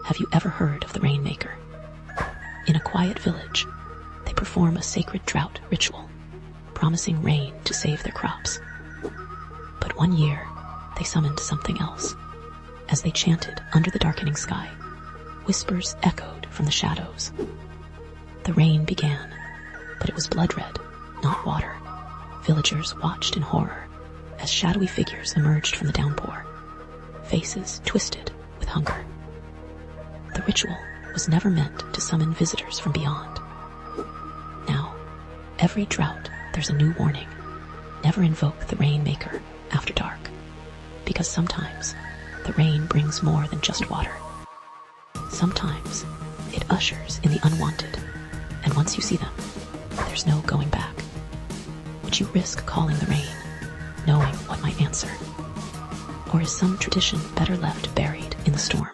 Have you ever heard of the Rain Maker? In a quiet village, they perform a sacred drought ritual, promising rain to save their crops. But one year, they summoned something else. As they chanted under the darkening sky, whispers echoed from the shadows. The rain began, but it was blood red, not water. Villagers watched in horror as shadowy figures emerged from the downpour, faces twisted with hunger. The ritual was never meant to summon visitors from beyond. Now, every drought, there's a new warning. Never invoke the Rain Maker after dark, because sometimes the rain brings more than just water. Sometimes it ushers in the unwanted, and once you see them, there's no going back. Would you risk calling the rain, knowing what might answer? Or is some tradition better left buried in the storm?